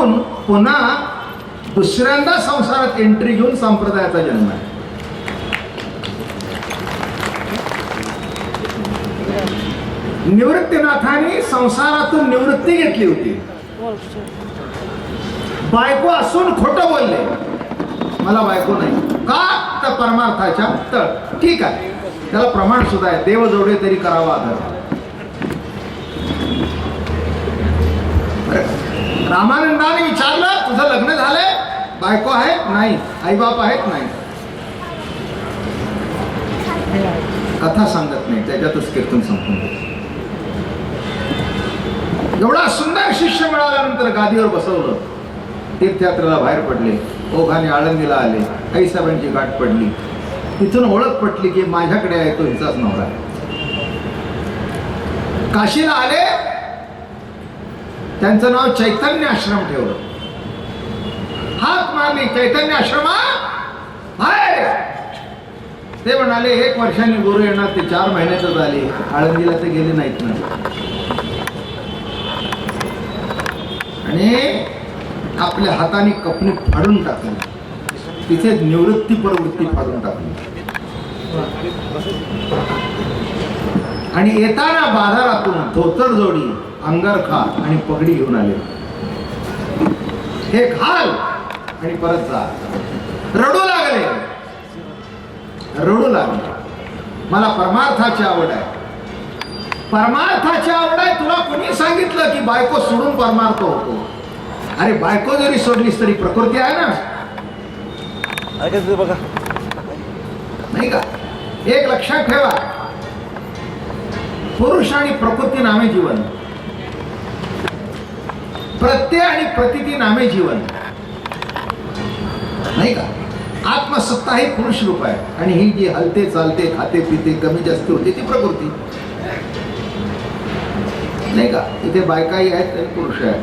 सोडून पुन्हा दुसऱ्यांदा संसारात एंट्री घेऊन संप्रदायाचा जन्म आहे. निवृत्तीनाथांनी संसारातून निवृत्ती घेतली होती. बायको असून खोटं बोलले, मला बायको नाही का, तर परमार्थाच्या तर ठीक आहे, त्याला प्रमाण सुद्धा आहे, देव जोडे तरी करावा आदर. रामानंदाने विचारलं, तुझं लग्न झालंय, बायको आहे नाही, आईबाप आहेत नाही, कथा सांगत नाही, त्याच्यातच कीर्तन संपून. एवढा सुंदर शिष्य मिळाल्यानंतर गादीवर बसवलं, तीर्थयात्रेला बाहेर पडले, ओघाने आळंदीला आले, आईसाहेबांची गाठ पडली, तिथून ओळख पटली की माझ्याकडे आहे तो हिचाच नवरा आहे. काशीला आले, त्यांचं नाव चैतन्य आश्रम ठेवलं, हाक मारली, चैतन्य आश्रमा आहे. ते म्हणाले 1 वर्षांनी गुरु येणार, ते 4 महिन्यातच आले, आळंदीला ते गेले नाहीत ना. आणि आपल्या हाताने कपणी फाडून टाकली, तिथे निवृत्ती प्रवृत्ती फाडून टाकली. आणि येताना बाजारातून धोतर जोडी, अंगरखा आणि पगडी घेऊन आले. हे घाल आणि परत जा. रडू लागले, रडू लागले. मला परमार्थाची आवड आहे, परमार्थाची आवड आहे. तुला कोणी सांगितलं की बायको सोडून परमार्थ होतो? अरे बायको जरी सोडलीस तरी प्रकृती आहे ना, बघा नाही का? एक लक्षात ठेवा, पुरुष आणि प्रकृती नामे जीवन, प्रत्यय आणि प्रतीती नामे जीवन, नाही का? आत्मसत्ता ही पुरुष रूप आहे आणि ही जी हलते चालते खाते पिते कमी जास्त होते ती प्रकृती, नाही का? इथे बायकाही आहेत आणि पुरुष आहेत.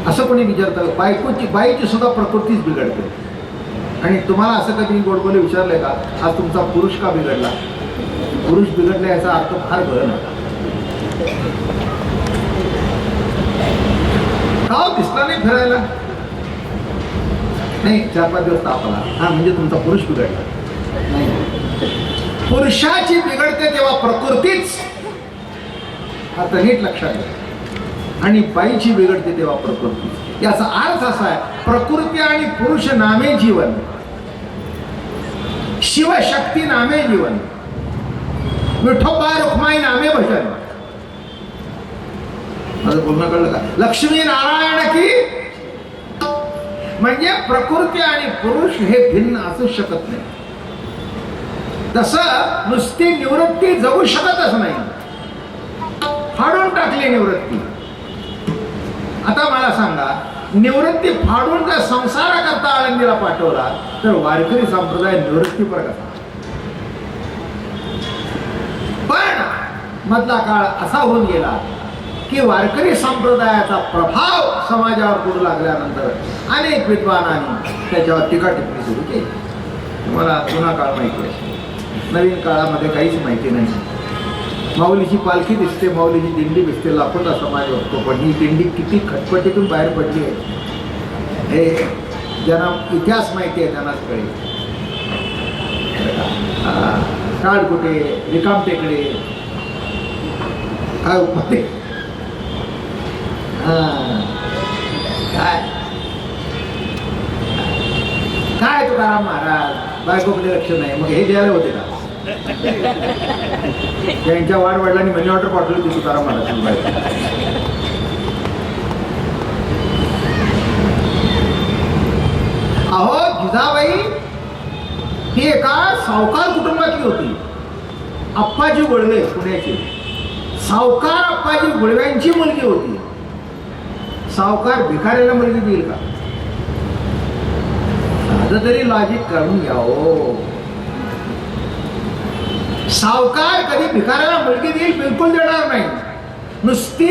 असं कोणी विचारतं? बाईची सुद्धा प्रकृतीच बिघडते. आणि तुम्हाला असं कधी गोडबोले विचारलंय का, हा तुमचा पुरुष का बिघडला? पुरुष बिघडला याचा अर्थ फार गहन आहे. का दिसला नाही फिरायला? नाही, 4-5 दिवस ताप आला, हा म्हणजे तुमचा पुरुष बिघडला नाही. पुरुषाची बिघडते तेव्हा प्रकृतीच, आता नीट लक्षात घ्या. आणि बाईची बिघडते तेव्हा प्रकृती. याचा अर्थ असा आहे, प्रकृती आणि पुरुष नामे जीवन, शिवशक्ती नामे जीवन, विठोबा रुक्माई नामे भजन. माझं बोलणं कळलं का? लक्ष्मी नारायण की, म्हणजे प्रकृती आणि पुरुष हे भिन्न असू शकत नाही. तसं नुसती निवृत्ती जगू शकतच नाही, फाडून टाकली निवृत्ती. आता मला सांगा, निवृत्ती फाडून जर संसाराकरता आळंदीला पाठवला तर वारकरी संप्रदाय निवृत्तीपर कसा? पण मधला काळ असा होऊन गेला की वारकरी संप्रदायाचा प्रभाव समाजावर पडू लागल्यानंतर अनेक विद्वानांनी त्याच्यावर टीका टिप्पणी सुरू केली. तुम्हाला जुना काळ माहिती आहे, नवीन काळामध्ये काहीच माहिती नाही. माऊलीची पालखी दिसते, माऊलीची दिंडी दिसते, लाखोचा समाज असतो, पण ही दिंडी किती खटपटीतून बाहेर पडली आहे हे ज्यांना इतिहास माहिती आहे त्यांनाच कळेल. काळ कुठे, रिकाम टेकडे, काय उपते, काय काय तुकाराम महाराज बायकोकडे लक्ष नाही, मग हे द्यायला होते का? त्यांच्या वाडवडिलांनी मनी ऑर्डर पाठवली होती तुकाराम महाराज. अहो जिजाबाई ही एका सावकार कुटुंबातली होती. अप्पाजी गुळवे पुण्याची, सावकार अप्पाजी गुळव्यांची मुलगी होती. सावकार भिकाऱ्याला मुलगी देईल का? साधं तरी लॉजिक काढून घ्या हो. सावकार कधी भिकाऱ्याला मुलगी देईल? बिलकुल देणार नाही. नुसती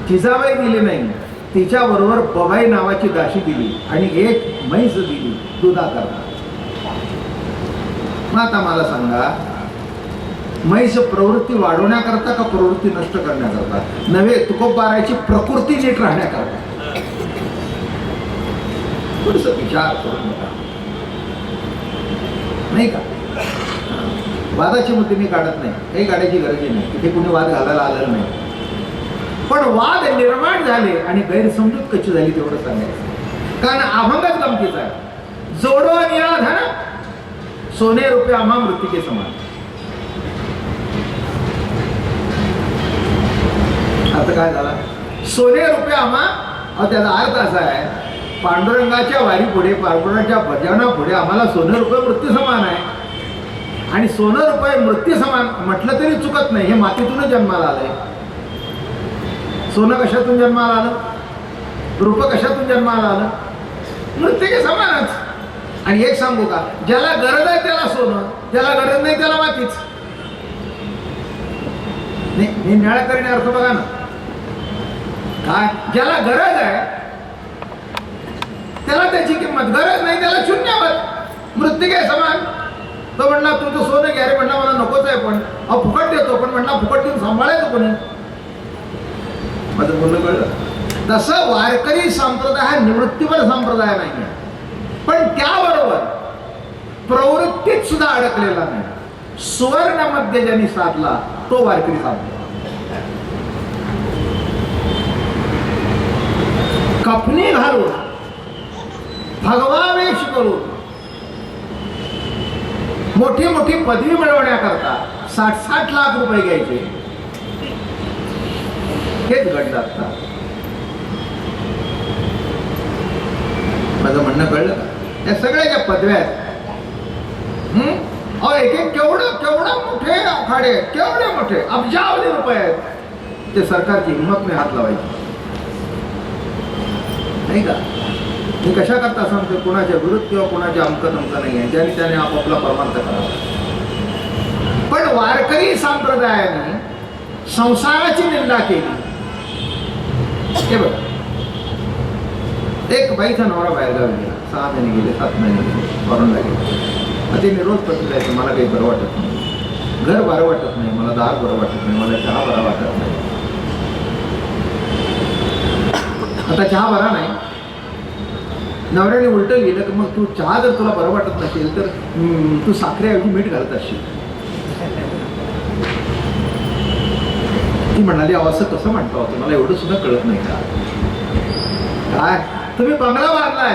जिजाबाई दिली नाही, तिच्या बरोबर बबाई नावाची दाशी दिली आणि एक म्हैस दिली दुधाकरता. मग आता मला सांगा, म्हैस प्रवृत्ती वाढवण्याकरता का प्रवृत्ती नष्ट करण्याकरता? नव्हे, तुकोबाराची प्रकृती नीट राहण्याकरता. थोडस विचार करून बघा, नाही का? वादाचे मुद्दे मी काढत नाही, काही काढायची गरज नाही, तिथे कुणी वाद घालायला आलेलं नाही. पण वाद निर्माण झाले आणि गैरसमजूत कशी झाली तेवढं सांगायचं. कारण अभंगच गमतीचा आहे. जोडो निळा धन सोने रुपये आम्हा मृत्तिके समान. आता काय झाला? सोने रुपये आम्हा, त्याचा अर्थ असा आहे, पांडुरंगाच्या वारी पुढे, पांडुरंगाच्या भजना पुढे आम्हाला सोने रुपये मृत्यू समान आहे. आणि सोनं रुपये मृत्यू समान म्हटलं तरी चुकत नाही. हे मातीतूनच जन्माला आलंय. सोनं कशातून जन्माला आलं? रूप कशातून जन्माला आलं? मृत्तिके समानच. आणि एक सांगू का, ज्याला गरज आहे त्याला सोनं, ज्याला गरज नाही त्याला मातीच. नाही, न्याय करणे अर्थ बघा ना काय. ज्याला गरज आहे त्याला त्याची किंमत, गरज नाही त्याला शून्यवत. मृत्तिके समान. तो म्हणला तुझं सोनं घ्या रे, म्हणला मला नकोच आहे, पण फुकट देतो, पण म्हणला फुकट देऊन सांभाळायचं कोणी? माझं बोलणं कळलं? तसं वारकरी संप्रदाय हा निवृत्तीवर संप्रदाय नाही आहे, पण त्याबरोबर प्रवृत्तीत सुद्धा अडकलेला नाही. सुवर्ण मध्ये ज्यांनी साधला तो वारकरी साधला. कपनी घालून भगवावेश करून मोठी मोठी पदवी मिळवण्याकरता 60-60 लाख रुपये घ्यायचे, हेच घडतात. माझं म्हणणं कळलं का? या सगळ्या ज्या पदव्या आहेत, एक एक केवढं मोठे आखाडे, केवढे मोठे अब्जावधी रुपये आहेत, ते सरकारची हिंमत नाही हात लावायची, नाही का? मी कशा करता सांगतो, कोणाच्या विरुद्ध किंवा कोणाचे अंक नाही आहे, ज्याने त्याने आपापला परमार्थ करावा. पण वारकरी संप्रदायाने संसाराची निंदा केली. हे बघ, एक बाईचा नवरा बाहेरगावी गेला, 6 महिने गेले, 7 महिने गेले, फॉरेनला गेले. ते रोज पत्र जायचं, मला काही बरं वाटत नाही, घर बरं वाटत नाही, मला दार बरं वाटत नाही, मला चहा बरा वाटत नाही. आता चहा बरा नाही, नवऱ्याने उलट गेलं की मग तू चहा जर तुला बरं वाटत नसेल तर तू साखरेऐवजी मीठ घालत असशील. ती म्हणाली, अहो असं कसं म्हणता होतं, मला एवढं सुद्धा कळत नाही का? काय तुम्ही बंगला बांधलाय,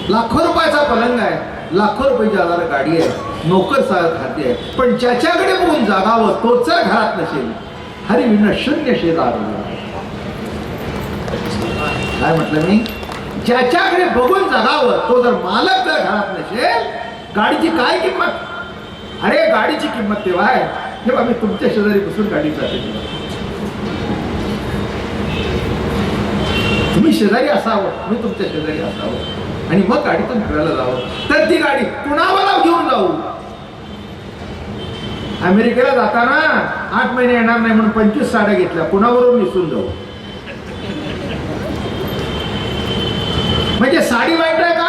लाखो रुपयाचा पलंग आहे, लाखो रुपयाची हजार गाडी आहे, नोकर खाते आहे, पण ज्याच्याकडे बघून जागावं तोच जर घरात नसेल, हरी विना शून्य शेजार. काय म्हटलं मी? ज्याच्याकडे बघून जगावं तो जर मालक जर घरात नसेल, गाडीची काय किंमत? अरे गाडीची किंमत तेव्हा आहे जेव्हा मी तुमच्या शेजारी बसून गाडी जाते. तुम्ही शेजारी असावं, मी तुमच्या शेजारी असावं, आणि मग गाडीतून फिरायला जावं. तर ती गाडी कुणाला घेऊन जाऊ? अमेरिकेला जाताना 8 महिने येणार नाही म्हणून 25 साड्या घेतल्या, कुणावरून निसून जाऊ? म्हणजे साडी वाईट आहे का?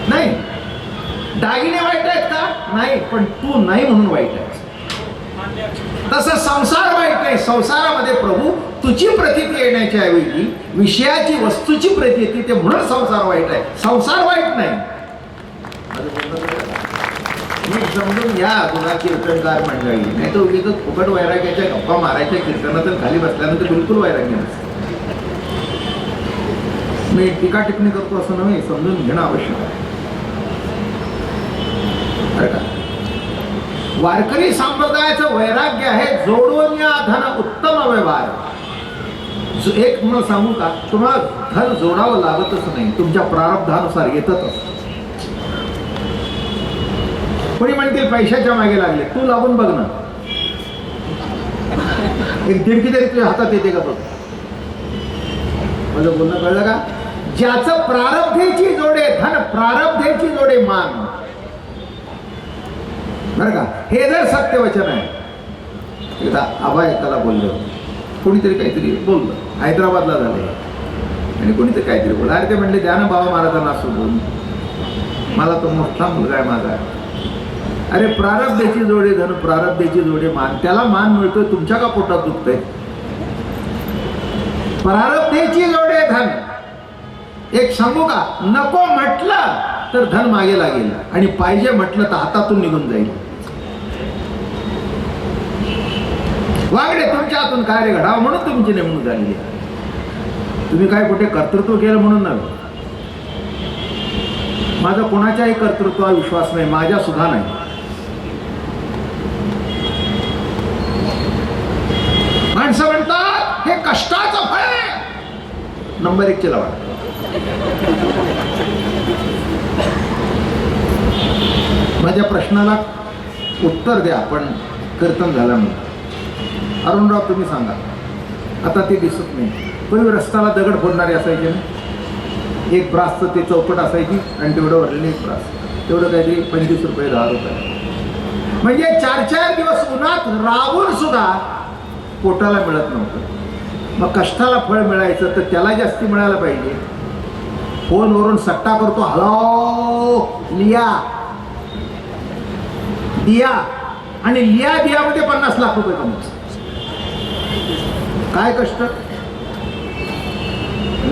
नाही. दागिने वाईट आहेत का? नाही. पण तू नाही म्हणून वाईट आहे. तसं संसार वाईट नाही. संसारामध्ये प्रभू तुझी प्रतीती येण्याच्या ऐवजी विषयाची वस्तूची प्रतीती, ते म्हणून संसार वाईट आहे. संसार वाईट नाही. समजून घ्या तुला कीर्तनकार मंडळी. नाही तर उगीच फुकट वैराग्याच्या गप्पा मारायच्या, कीर्तनातून खाली बसल्यानंतर बिलकुल वैराग्य नसतं. मी टीका टिप्पणी करतो असं नव्हे, समजून घेणं आवश्यक आहे. वारकरी संप्रदायाचं वैराग्य आहे जोडून या धन उत्तम व्यवहार. एक म्हणून सांगू का, तुम्हाला धन जोडावं लागतच नाही, तुमच्या प्रारब्धानुसार येतच असतं. कोणी म्हणतील पैशाच्या मागे लागले, तू लागून बघ ना, एक दिडकी तरी तुझ्या हातात येते का बघ. माझं बोलणं कळलं का? ज्याचं प्रारब्धेची जोडे धन, प्रारब्धेची जोडे मान. बरं का, हे जर सत्य वचन आहे. एकदा आबा एकाला बोलले, कोणीतरी काहीतरी बोललं, हैदराबादला झाले, आणि कोणीतरी काहीतरी बोललं. अरे ते म्हणले, द्या ना बाबा महाराजांना सोडून, मला तो मोठा मुलगा आहे माझा. अरे प्रारब्धेची जोडे धन, प्रारब्धेची जोडे मान. त्याला मान मिळतोय, तुमच्या का पोटात दुखतंय? प्रारब्धेची जोडे धन. एक सांगू का, नको म्हटलं तर धन मागे लागेल आणि पाहिजे म्हटलं तर हातातून निघून जाईल. वागडे तुमच्या हातून कार्य घडावं म्हणून तुमची नेमणूक झालेली आहे. तुम्ही काय कुठे कर्तृत्व केलं म्हणून नव्हे. माझा कोणाच्याही कर्तृत्वावर विश्वास नाही, माझ्या सुद्धा नाही. माणसं म्हणतात हे कष्टाचं फळ आहे. नंबर 1 ची लावा. माझ्या प्रश्नाला उत्तर द्या, पण कीर्तन झालं नाही. अरुणराव तुम्ही सांगा. आता ते दिसत नाही. पूर्वी रस्त्याला दगड फोडणारे असायचे ना, एक ब्रासचं ते चौकट असायची आणि तेवढं भरलेलं एक ब्रास, तेवढं काहीतरी 25 रुपये 10 रुपये. म्हणजे 4-4 दिवस उन्हात राबून सुद्धा पोटाला मिळत नव्हतं. मग कष्टाला फळ मिळायचं तर त्याला जास्ती मिळायला पाहिजे. फोनवरून सट्टा करतो, हॅलो लिया दिया, आणि लिया दियामध्ये 50 लाख रुपये कमवतो. काय कष्ट.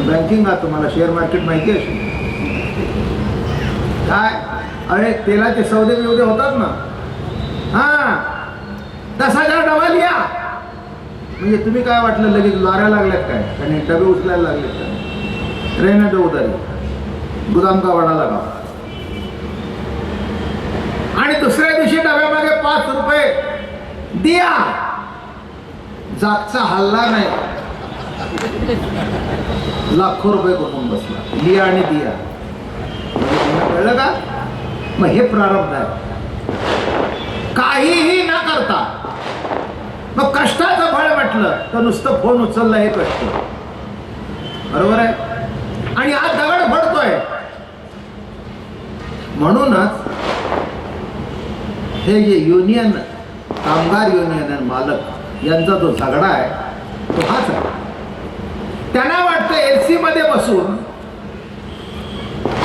बँकिंग आहे, तुम्हाला शेअर मार्केट माहिती आहे काय. अरे तेलाचे सौदे बिवदे होतात ना, हा 10,000 डबा लिया. म्हणजे तुम्ही काय वाटलं लगेच लाऱ्या लागल्यात काय आणि डबे उचलायला लागलेत काय. रेना दो उधारी, गुदाम का वाडा लगा. आणि दुसऱ्या दिवशी डब्यामागे 5 रुपये दिया. जागचा हल्ला नाही, लाखो रुपये कमवून बसला. लिया आणि दिया. कळलं का. मग हे प्रारब्ध आहे. काहीही न करता मग कष्टाचं फळ म्हटलं तर नुसतं फोन उचललं हे कष्ट. बरोबर आहे. आणि आज दगड पडतोय. म्हणूनच हे जे युनियन, कामगार युनियन आणि मालक यांचा जो झगडा आहे तो हाच आहे. त्यांना वाटतं एसी मध्ये बसून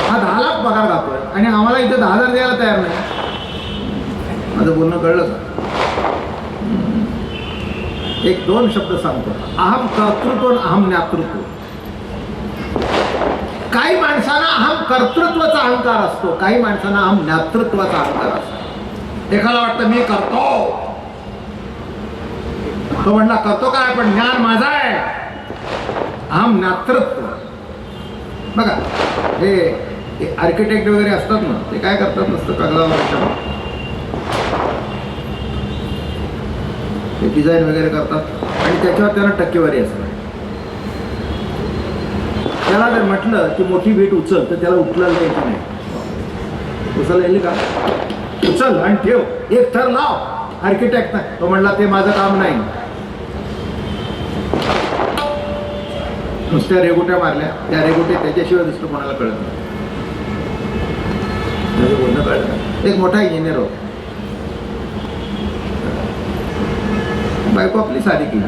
हा 10 लाख पगार खातोय आणि आम्हाला इथे 10,000 द्यायला तयार नाही. माझं बोलणं कळलं का. 1-2 शब्द सांगतो. अहम कर्तृत्व आणि अहम ज्ञातृत्व. काही माणसांना अहम कर्तृत्वाचा अहंकार असतो, काही माणसांना अहम ज्ञातृत्वाचा अहंकार असतो. एखादा वाटतं मी करतो, तो म्हणला करतो काय पण ज्ञान माझा आहे. अहम ज्ञातृत्व. बघा हे आर्किटेक्ट वगैरे असतात ना, ते काय करतात नसतं कागदावर ते डिझाईन वगैरे करतात आणि त्याच्यावर त्यांना टक्केवारी असते. त्याला जर म्हटलं की मोठी वीट उचल तर त्याला उचलायला यायची नाही. उचलला येईल का. उचल आणि ठेव, एक थर लाव. आर्किटेक्ट तो म्हणला ते माझं काम नाही. नुसत्या रेगोट्या मारल्या, त्या रेगोट्या त्याच्याशिवाय दुसरं कोणाला कळत नाही. बोलणं कळलं. एक मोठा इंजिनियर होता. बायको आपली साधी केली,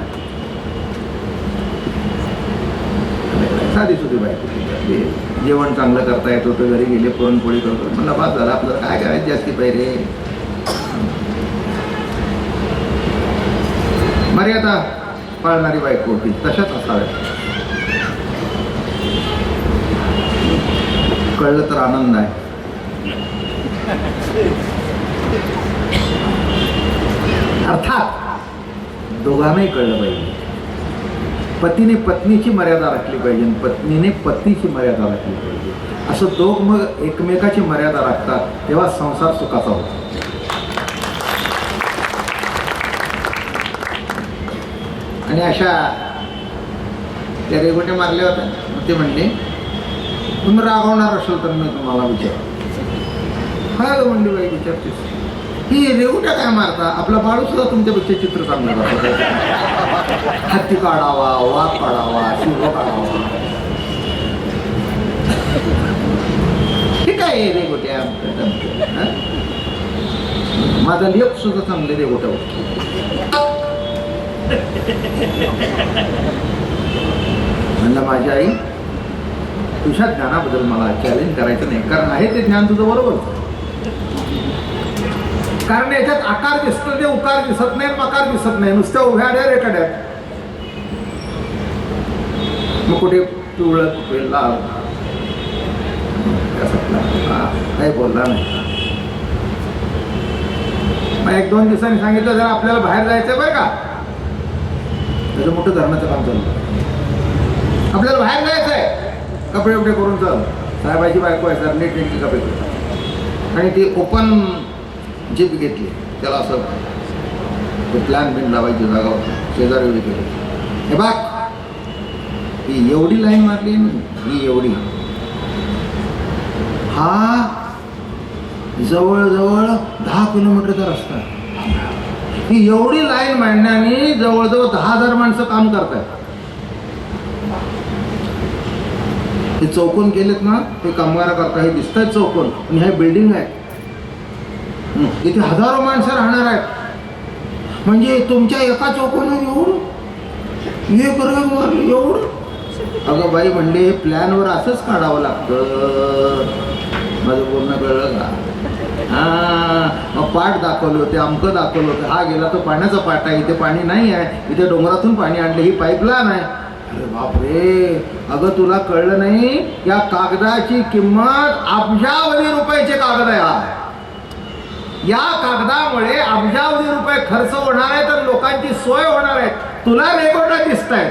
साधी सुधी बायको. जेवण चांगलं करता येत होतं, घरी गेले पुरणपोळी करतो. मला बात झाला, आपलं काय करायचं जास्ती पाहिजे. मर्यादा पाळणारी बायको होती, तशाच असाव्या. कळलं तर आनंद आहे. अर्थात दोघांनाही कळलं पाहिजे. पतीने पत्नीची मर्यादा राखली पाहिजे, पत्नीने पतीची मर्यादा राखली पाहिजे. असं दोघ मग एकमेकाची मर्यादा राखतात, तेव्हा संसार सुखाचा होतो. आणि अशा त्या रेगोट्या मारल्या होत्या. मग ते म्हणले तुम्ही रागवणार असेल तर मी तुम्हाला विचार. काय ग म्हणली बाई विचारतेस. ही रेगोट्या काय मारता, आपला बाळू सुद्धा तुमच्यापेक्षा चित्र चांगलं करतो. हत्ती काढावा, वाघ काढावा, शिव काढावा. हे काय रेगोट्या. माझा लेख सुद्धा चांगले रेगोट्या होतो. म्हणलं माझी आई तुझ्या ज्ञानाबद्दल मला चॅलेंज करायचं नाही, कारण आहे ते ज्ञान तुझं बरोबर. कारण याच्यात आकार दिसतो ते उकार दिसत नाही, मकार दिसत नाही, नुसत्या उभ्या आड्या रेखाड्यात. मग कुठे पिवळं कुठे लाल, काही बोलला नाही. मग 1-2 दिवसांनी सांगितलं जरा आपल्याला बाहेर जायचंय बरं का, त्याचं मोठं धरणाचं काम चाललं, आपल्याला बाहेर जायचंय, कपडे उपडे करून चल. साहेबाची बायको आहे सर, नीट नीटची कपडे करून, आणि ती ओपन जीप घेतली, त्याला असं प्लॅन बिन लावायची जागा शेजारी एवढी केली. हे बघ ही एवढी लाईन मारली, ही एवढी, हा जवळजवळ 10 किलोमीटरचा रस्ता. ही एवढी लाईन मांडण्याने जवळजवळ 10,000 माणसं काम करतात. हे चौकोन केलेत ना, ते कामगार करता, हे दिसत आहेत चौकोन, आणि हे बिल्डिंग आहे, इथे हजारो माणसं राहणार आहेत. म्हणजे तुमच्या एका चौकोनावर एवढं एक रग मारलं एवढं. अगं बाई म्हणले प्लॅनवर असंच काढावं लागतं. माझं बोलणं कळलं का? हां, मग पाठ दाखवले होते, अमकं दाखवलं होतं, हा गेला तो पाण्याचा पाठ आहे, इथे पाणी नाही आहे, इथे डोंगरातून पाणी आणलं, ही पाईपलाईन आहे. अरे बापरे, अगं तुला कळलं नाही, या कागदाची किंमत अब्जावधी रुपयाचे कागद आहे. हा या कागदामुळे अब्जावधी रुपये खर्च होणार आहे, तर लोकांची सोय होणार आहे. तुला रेकॉर्ड दिसत आहेत,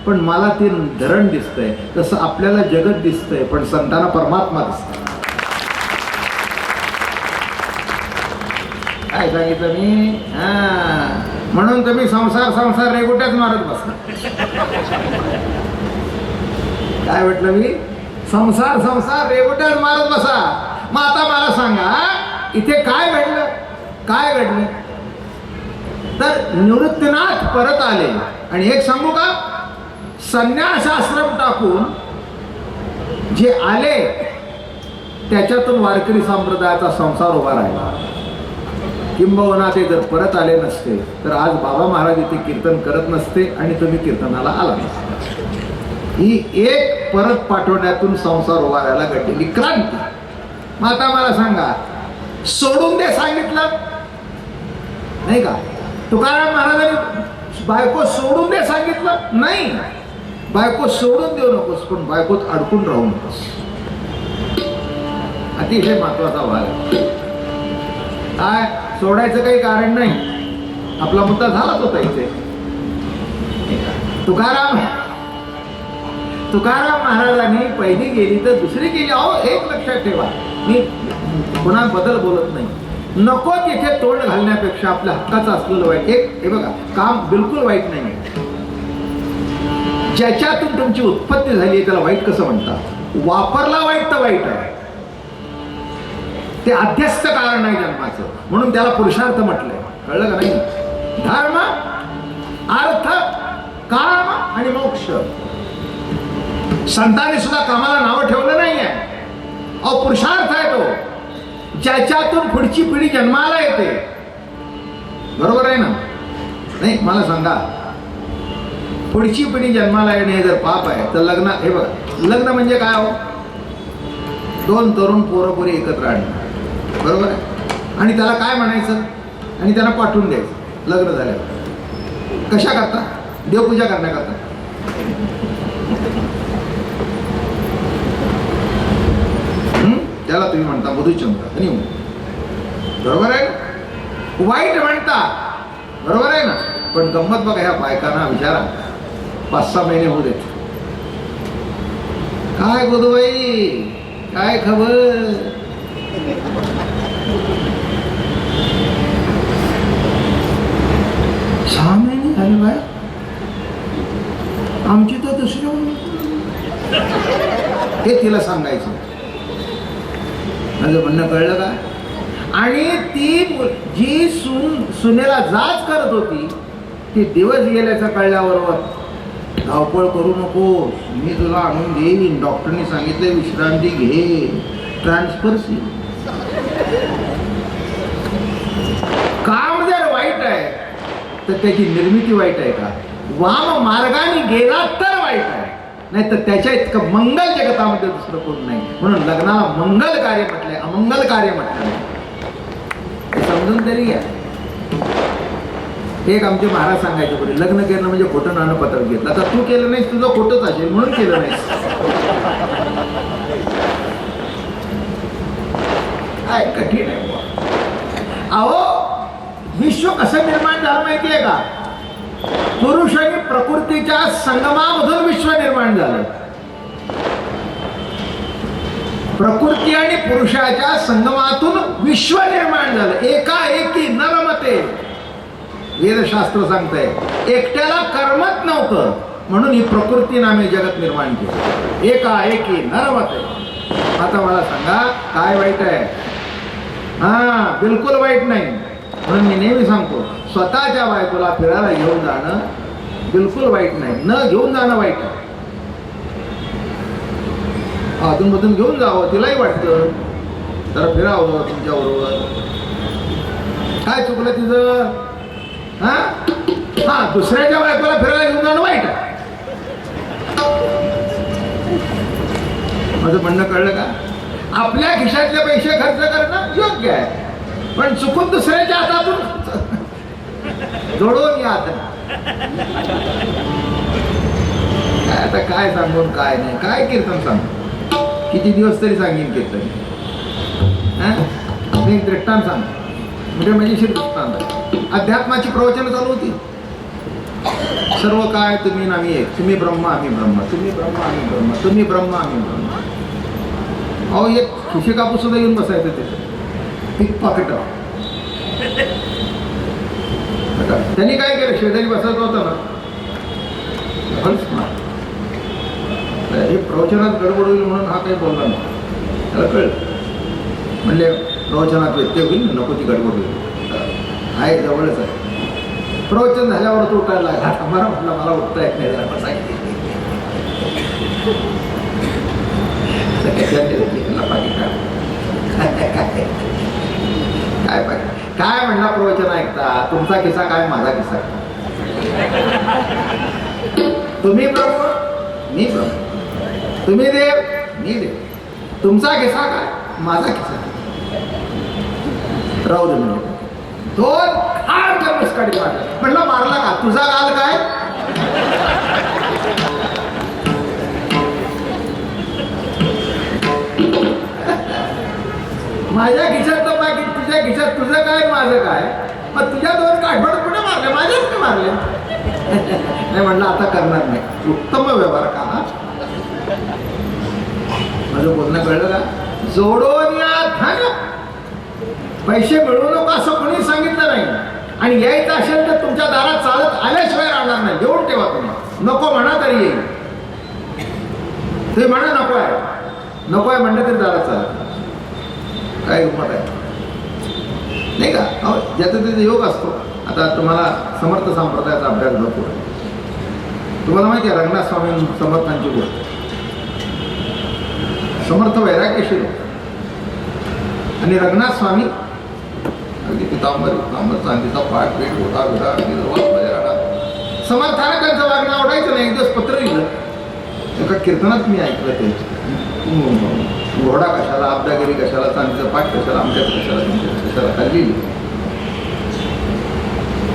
पण मला ती धरण दिसतंय. तसं आपल्याला जगत दिसतंय, पण संतांना परमात्मा दिसतंय. काय सांगितलं मी? म्हणून तुम्ही संसार रेगोट्याच मारत बसला. काय म्हटलं मी? संसार रेगोट्याच मारत बसा. मग आता मला सांगा, इथे काय घडलं? तर निवृत्तीनाथ परत आले, आणि एक सांगू का, संन्यास आश्रम टाकून जे आले त्याच्यातून वारकरी संप्रदायाचा संसार उभा राहिला. किंबहुना ते जर परत आले नसते तर आज बाबा महाराज इथे कीर्तन करत नसते, आणि तुम्ही कीर्तनाला आला नसते. ही एक परत पाठवण्यातून संसार उभा राहायला घडलेली क्रांती. मग आता मला सांगा, सोडून दे सांगितलं नाही का? तुकाराम महाराजांनी बायको सोडून दे सांगितलं नाही. बायको सोडून देऊ नकोस, पण बायकोत अडकून राहू नकोस. अतिशय महत्वाचा भाग. काय सोडायचं काही कारण नाही, आपला मुद्दा झालाच होता इथे. तुकाराम महाराजांनी पहिली गेली तर दुसरी गेली. अहो, एक लक्षात ठेवा, मी पुन्हा बदल बोलत नाही. नको तिथे तोंड घालण्यापेक्षा आपल्या हक्काचं असलेलं वाईट, हे बघा, काम बिलकुल वाईट नाही. ज्याच्यातून तुमची उत्पत्ती झाली आहे त्याला वाईट कसं म्हणतात? वापरला वाईट तर वाईट आहे, ते अध्यस्त कारण नाही जन्माचं, म्हणून त्याला पुरुषार्थ म्हटलंय. कळलं का नाही? धर्म, अर्थ, काम आणि मोक्ष. संतांनी सुद्धा कामाला नावं ठेवलं नाहीये. अहो, पुरुषार्थ आहे तो, ज्याच्यातून पुढची पिढी जन्माला येते. बरोबर आहे ना? नाही, मला सांगा, पुढची पिढी जन्माला येणे जर पाप आहे तर लग्न, हे बघा, लग्न म्हणजे काय हो? 2 तरुण पोरं एकत्र आणणे, बरोबर आहे? आणि त्याला काय म्हणायचं, आणि त्यांना पाठवून द्यायचं लग्न झाल्यावर. कशा करता? देवपूजा करण्याकरता. त्याला तुम्ही म्हणता मधुचंद्र, बरोबर आहे? वाईट म्हणता, बरोबर आहे ना? पण गंमत बघा, ह्या बायकांना विचारा, 5-6 महिने होऊ देत. काय गोदूबाई, काय खबर? 6 महिने झाले बाय, आमची तर दुसरी. हे तिला सांगायचं. माझं म्हणणं कळलं का? आणि ती जी सुनेला जाच करत होती, ती दिवस गेल्याचं कळल्याबरोबर धावपळ करू नको, मी तुला आणून देईन, डॉक्टरने सांगितले विश्रांती घे, ट्रान्सफर सी. काम जर वाईट आहे तर त्याची निर्मिती वाईट आहे का? वाम मार्गाने गेला तर वाईट आहे, नाही तर त्याच्या इतकं मंगल जगतामध्ये दुसरं कोण नाही. म्हणून लग्नाला मंगल कार्य म्हटलंय, अमंगल कार्य म्हटलं नाही. समजून तरी घ्या. एक आमचे महाराज सांगायचे पुढे, लग्न केलं म्हणजे खोटं नाणं पत्र घेतलं. आता तू केलं नाहीस, तुझं खोटंच असेल म्हणून केलं नाहीस. काय कठीण आहे बुवा. अहो विश्व कसं निर्माण झालं माहितीये का? पुरुष आणि प्रकृतीच्या संगमामधून विश्व निर्माण झालं. प्रकृती आणि पुरुषाच्या संगमातून विश्व निर्माण झालं. एकाएकी नरमते, वेदशास्त्र सांगतंय. एकट्याला कर्मच नव्हतं म्हणून ही प्रकृती नामे जगत निर्माण केलं. एकाएकी नरमते. आता मला सांगा काय वाईट आहे? हा, बिलकुल वाईट नाही. म्हणून मी नेहमी सांगतो, स्वतःच्या बायकोला फिरायला घेऊन जाणं बिलकुल वाईट नाही. न घेऊन जाणं वाईट आहे. अधूनमधून घेऊन जावं, तिलाही वाटतं जरा फिरावं तुमच्या बरोबर. काय चुकलं तिचं? हा, दुसऱ्याच्या बायकोला फिरायला घेऊन जाणं वाईट आहे. माझं म्हणणं कळलं का? आपल्या खिशातले पैसे खर्च करणं योग्य आहे, पण चुकून दुसऱ्याच्या हातातून जोडून या. आता काय सांगून काय नाही, काय कीर्तन सांगू? किती दिवस तरी सांगेन कीर्तन. मी एक दृष्टांत सांग, म्हणजे मजेशीर दृष्टांत आहे. अध्यात्माची प्रवचनं चालू होती. सर्व काय तुम्ही आम्ही एक, तुम्ही ब्रह्म आम्ही ब्रह्म, तुम्ही ब्रह्म आम्ही ब्रह्म, तुम्ही ब्रह्म आम्ही ब्रह्म. अहो एक खिशी कापूस सुद्धा येऊन बसायचं तिथे, पिक पॉकेट. त्यांनी काय केलं, शेजारी बसायचं होतं ना, हे प्रवचनात गडबड होईल म्हणून हा काही बोलला नाही. त्याला कळलं, म्हणजे प्रवचनात व्यत्यय होईल, नको ती गडबड होईल. आहे जवळच आहे. प्रवचन झाल्यावर तो उठायला लागला. आम्हाला म्हटलं मला उठता येत नाही, जरा बसायचं. काय म्हणणार प्रवचन ऐकता? तुमचा किस्सा काय, माझा किस्सा काय? तुम्ही ब्रह्म मी ब्रह्म, तुम्ही देव मी देव. तुमचा किस्सा काय, माझा किस्सा काय? राहू दे म्हणजे दोन खार जन्मस्काडी मारला. म्हटलं मारला का? तुझा गाल काय? माझ्या खिशातलं पाकिट तुझ्या खिशात, तुझं काय माझं काय? मग तुझ्या दोन काठभड कुठे मारले, माझ्याच नाही मारले. नाही म्हणलं आता करणार नाही. उत्तम व्यवहार का? माझं बोलणं कळलं का? जोडून या धन, पैसे मिळवू नको असं कोणी सांगितलं नाही. आणि यायचं असेल तर तुमच्या दारात चालत आल्याशिवाय राहणार नाही. जेवून ठेवा तुम्ही. नको म्हणा तरी येईल. ते म्हणा नको आहे, नको आहे म्हणलं तरी दारात चालत. काय गमत आहे नाही का? ज्याचा त्याचा योग असतो. आता तुम्हाला समर्थ संप्रदायाचा अभ्यास भरपूर आहे. तुम्हाला माहिती आहे रंगनाथ स्वामी समर्थांची गोष्ट. समर्थ वैराग्यशील आणि रंगनाथ स्वामी अगदी पितांबर चांदीचा पाठ पेट होता विडा अगदी राहणार. समर्थाने त्यांचं वागणं आवडायचं नाही. एक दिवस पत्र लिहिलं, एका कीर्तनात मी ऐकलं ते. घोडा कशाला, अब्दागिरी कशाला, चांदीचा पाठ कशाला, आमच्यात कशाला, तुमच्यात कशाला, खाली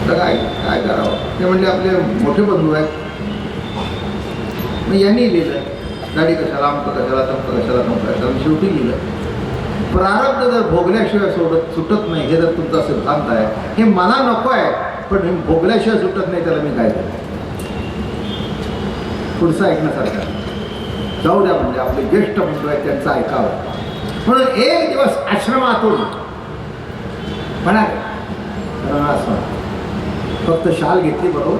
तर काय काय करावं? ते म्हणजे आपले मोठे बंधू आहेत. मग यांनी लिहिलं गाडी कशाला, आमचं कशाला, तमचं कशाला, तमचं कशाला. शेवटी लिहिलं प्रारब्ध जर भोगल्याशिवाय सुटत नाही, हे जर तुमचा सिद्धांत आहे, हे मला नको आहे, पण हे भोगल्याशिवाय सुटत नाही, त्याला मी काय करू? पुढचं ऐकण्यासारखं जाऊ द्या. म्हणजे आपले ज्येष्ठ बंधू आहेत त्यांचं ऐकावं. म्हणून एक दिवस आश्रमातून म्हणाले, फक्त शाल घेतली बरोबर,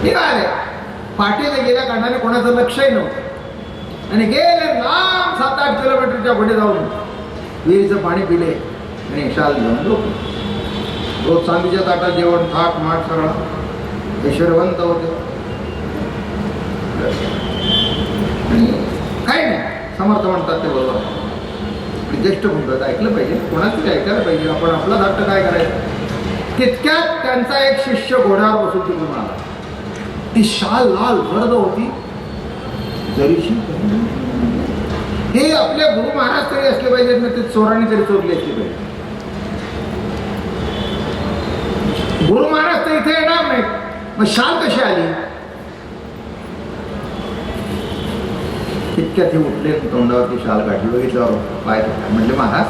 निघाले. पाठीला गेल्या कारणाने कोणाचं लक्षही नव्हतं आणि गेले लांब 7-8 किलोमीटरच्या पुढे जाऊन विहिरीचं पाणी पिले आणि शाल घेऊन झोपले. रोज चांदीच्या ताटात जेवण, थाट माठ सगळं ऐश्वर्यवंत होते. काही नाही, समर्थ म्हणतात ते बरोबर. ज्येष्ठ म्हणतात ऐकलं पाहिजे, कोणाचं ऐकायला पाहिजे. आपण आपला धाट्ट काय करायचं? तितक्यात त्यांचा एक शिष्य घोड्यावर बसून तिकडून आला. ती शाल लाल गर्द होती, जरीशी. हे आपल्या गुरु महाराज तरी असले पाहिजेत ना, ते चोरांनी तरी चोरली असली पाहिजे. गुरु महाराज तर इथे येणार नाही, मग शाल कशी आली? तितक्यात हे उठले, तोंडावरती शाल काढली, बघितल्यावर पाय म्हणले महाराज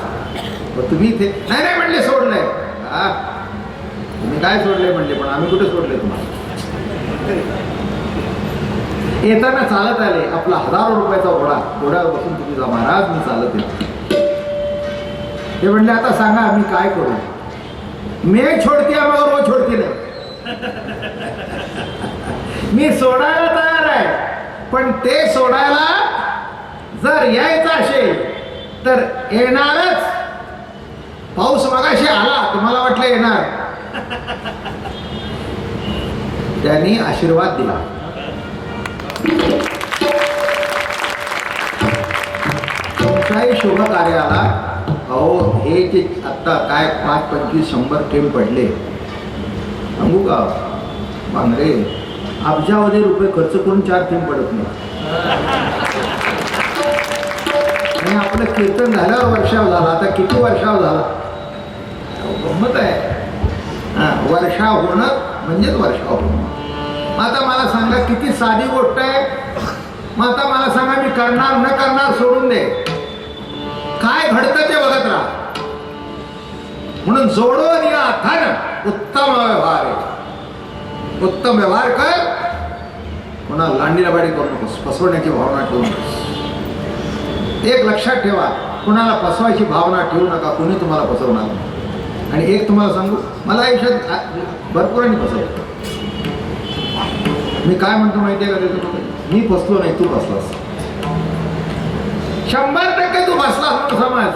तुम्ही इथे? नाही नाही म्हणले, सोडलंय. हा तुम्ही काय सोडलंय म्हणले, पण आम्ही कुठे सोडले तुम्हाला? येताना चालत आले, आपला 1000 रुपयाचा घोडा, घोड्यावर बसून तुम्ही जा महाराज, मी चालत येतो. ते म्हणले आता सांगा मी काय करू? मैं छोडती मगर वो छोडती नाही. मी सोडायला तयार आहे, पण ते सोडायला जर यायचं असेल तर येणारच. पाऊस मगाशी आला, तुम्हाला वाटलं येणार, त्यांनी आशीर्वाद दिला. कोणत्याही शुभ कार्याला अहो हे जे आता काय 5, 25, 100 थेंब पडले, सांगू का बांगरे, अब्जावधी रुपये खर्च करून 4 थेंब पडत नाही. आणि आपलं कीर्तन झाल्यावर वर्षाव झाला, आता किती वर्षाव झाला? गंमत आहे. वर्षाव होणं म्हणजेच वर्षाव होणं. आता मला सांगा किती साधी गोष्ट आहे. मग आता मला सांगा मी करणार न करणार सोडून दे, काय घडतं ते बघत राहा. म्हणून जोडून या धन उत्तम व्यवहार आहे. उत्तम व्यवहार कर, पुन्हा लांडीला बाडी करू नकोस, फसवण्याची भावना ठेवू नकोस. एक लक्षात ठेवा, कुणाला फसवायची भावना ठेवू नका, कुणी तुम्हाला फसवणार नाही. आणि एक तुम्हाला सांगू, मला आयुष्यात भरपूरांनी फसवलं. मी काय म्हणतो माहिती आहे का त्याचं? मी फसलो नाही, तू फसलास. 100% तू फसलास म्हणून समज.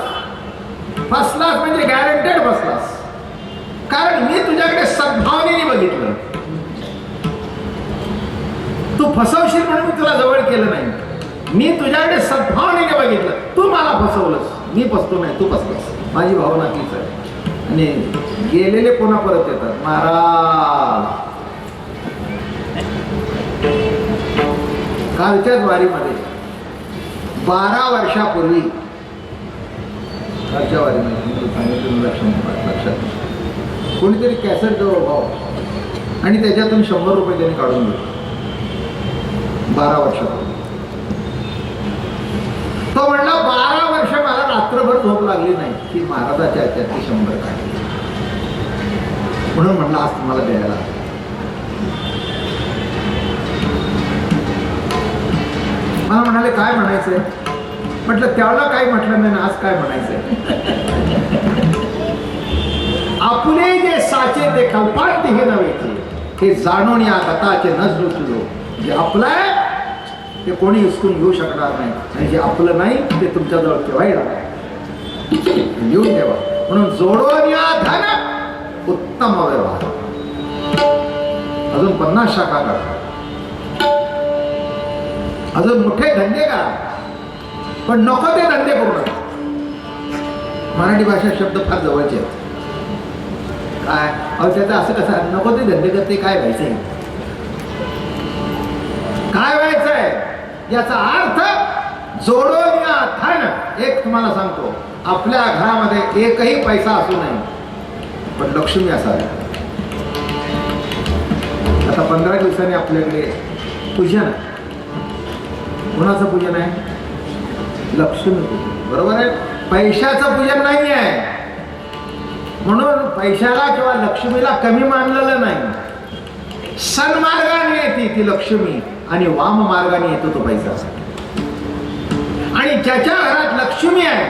फसलास म्हणजे गॅरंटेड फसलास, कारण मी तुझ्याकडे सद्भावनेने बघितलं. तू फसवशील म्हणून मी तुला जवळ केलं नाही, मी तुझ्याकडे सद्भावनेने बघितलं. तू मला फसवलंस, मी फसतो नाही, तू फसलास. माझी भावना तीच आहे. आणि गेलेले पुन्हा परत येतात. महाराज कालच्याच वारीमध्ये 12 वर्षापूर्वी, कालच्या वारीमध्ये सांगितलं लक्षात, कोणीतरी कॅसेट जवळ भाव आणि त्याच्यातून 100 रुपये त्यांनी काढून दिले. 12 वर्षापूर्वी तो म्हणला 12 वर्ष मला रात्रभर झोप लागली नाही की महाराजाच्या ह्याच्यातली 100 काढली, म्हणून म्हणलं आज तुम्हाला द्यायला. मला म्हणाले काय म्हणायचंय? म्हटलं त्यावेळेला काय म्हटलं नाही, आज काय म्हणायचंय? आपले जे साचे ते कल्पांत हे नव्हे, हे जाणून या गताचे नजर तुझो. जे आपलं आहे ते कोणी हिसकून घेऊ शकणार नाही, आणि जे आपलं नाही ते तुमच्याजवळ ठेवायला लिहून ठेवा. म्हणून जोडून या धन उत्तम व्यवहार. अजून 50 शाखा करा, अजून मोठे धंदे करा, पण नको ते धंदे करू नका. मराठी भाषा शब्द फार जवळचे आहेत. काय अहो त्याचं असं कसं, नको ते धंदे करते, काय व्हायचंय? काय व्हायचंय याचा अर्थ जोडून या धन. एक तुम्हाला सांगतो, आपल्या घरामध्ये एकही पैसा असू नये, पण लक्ष्मी असावी. आता 15 दिवसांनी आपल्याकडे पूजन आहे. कोणाचं पूजन आहे? लक्ष्मी पूजन. बरोबर आहे. पैशाचं पूजन नाही आहे, म्हणून पैशाला किंवा लक्ष्मीला कमी मानलेलं नाही. सन्मार्गाने येते ती लक्ष्मी आणि वाम मार्गाने येतो तो पैसा. आणि ज्याच्या घरात लक्ष्मी आहे